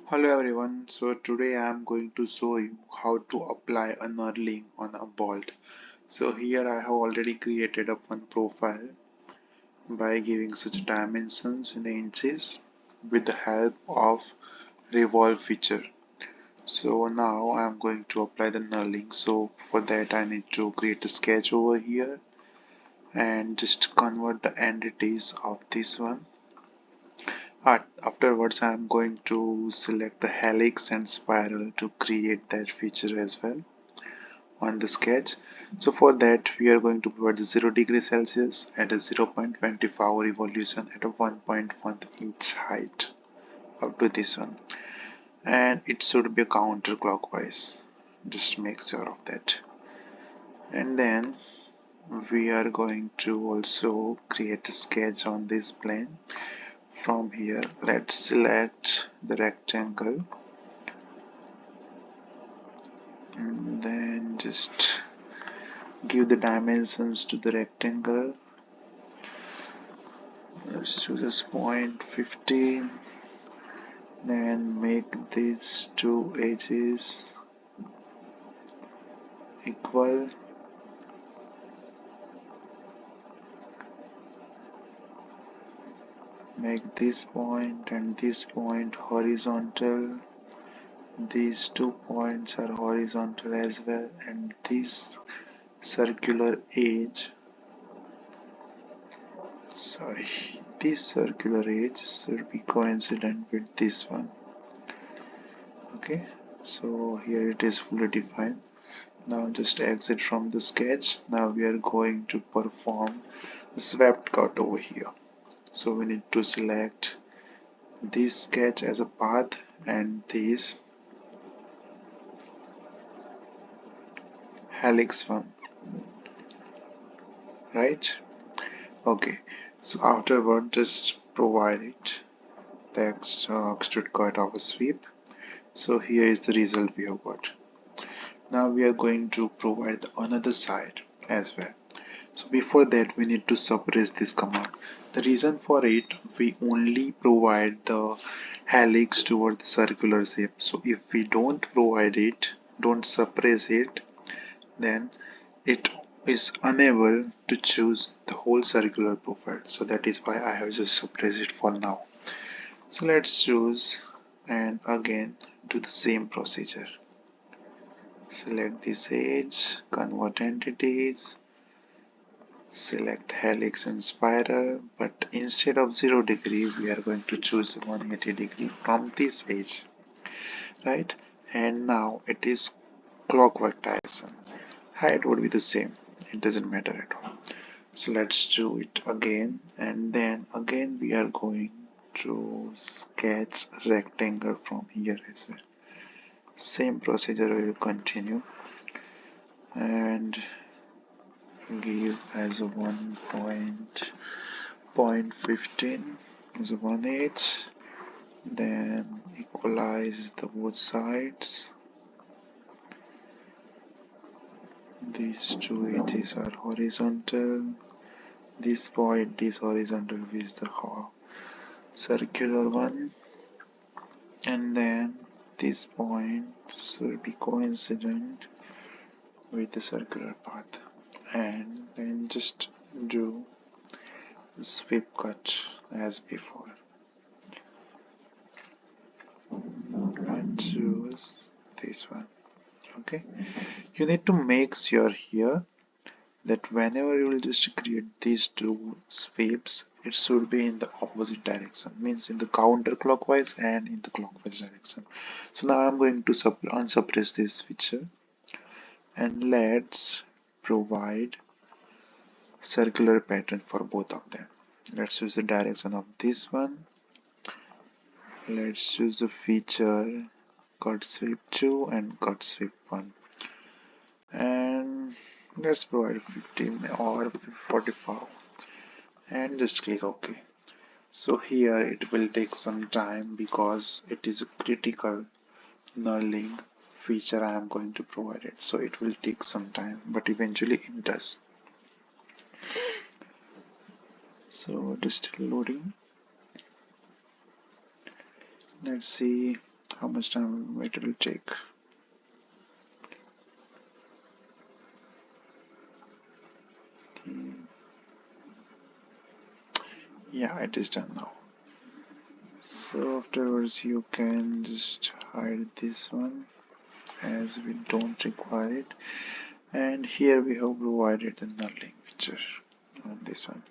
Hello everyone, so today I am going to show you how to apply a knurling on a bolt. So here I have already created a one profile by giving such dimensions in inches with the help of revolve feature. So now I am going to apply the knurling. So for that I need to create a sketch over here and just convert the entities of this one. Afterwards, I am going to select the helix and spiral to create that feature as well on the sketch. So for that, we are going to provide the 0 degree Celsius at a 0.25 revolution at a 1.1 inch height up to this one, and it should be counterclockwise. Just make sure of that. And then we are going to also create a sketch on this plane. From here, let's select the rectangle and then just give the dimensions to the rectangle. Let's choose this point 15, then make these two edges equal. Make this point and this point horizontal. These 2 points are horizontal as well, and this circular edge, this circular edge should be coincident with this one. Okay, so here it is fully defined. Now just exit from the sketch. Now we are going to perform a swept cut over here. So we need to select this sketch as a path and this helix one, right? Okay, so afterward just provide it the extrude cut of a sweep. So here is the result we have got. Now we are going to provide the another side as well. So before that we need to suppress this command. The reason for it, we only provide the helix toward the circular shape. So if we don't provide it, don't suppress it, then it is unable to choose the whole circular profile. So that is why I have just suppressed it for now. So let's choose and again do the same procedure. Select this edge, convert entities, select helix and spiral, but instead of 0 degree we are going to choose 180 degree from this edge, right? And now it is clockwise direction. Height would be the same, it doesn't matter at all. So let's do it again, and then again we are going to sketch a rectangle from here as well. Same procedure we will continue and give as a 1.15 as a 1/8, then equalize the both sides. These two edges are horizontal. This point is horizontal with the circular one, and then this point should be coincident with the circular path, and then just do sweep cut as before and choose this one. Okay, you need to make sure here that whenever you will just create these two sweeps, it should be in the opposite direction, means in the counterclockwise and in the clockwise direction. So now I'm going to unsuppress this feature and let's provide circular pattern for both of them. Let's use the direction of this one. Let's use the feature cut sweep 2 and cut sweep 1, and let's provide 15 or 45 and just click OK. So here it will take some time because it is a critical knurling feature I am going to provide it. So it will take some time, but eventually it does. So it is still loading. Let's see how much time it will take. Yeah, it is done now. So afterwards you can just hide this one as we don't require it, and here we have provided the knurling feature on this one.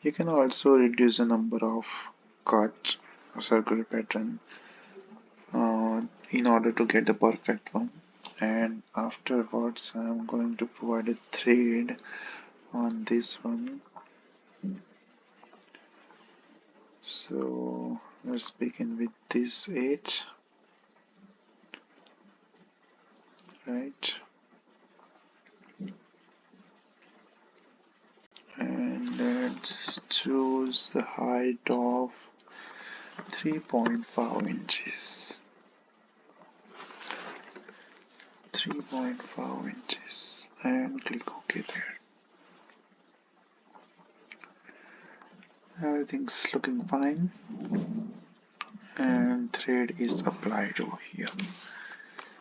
You can also reduce the number of cut circular pattern in order to get the perfect one. And afterwards I'm going to provide a thread on this one. So let's begin with this 8, right? And let's choose the height of 3.5 inches. 3.5 inches and click OK there. Everything's looking fine and thread is applied over here.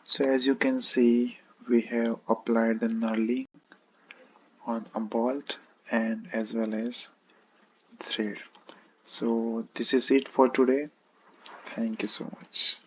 So as you can see, we have applied the knurling on a bolt and as well as thread. So this is it for today. Thank you so much.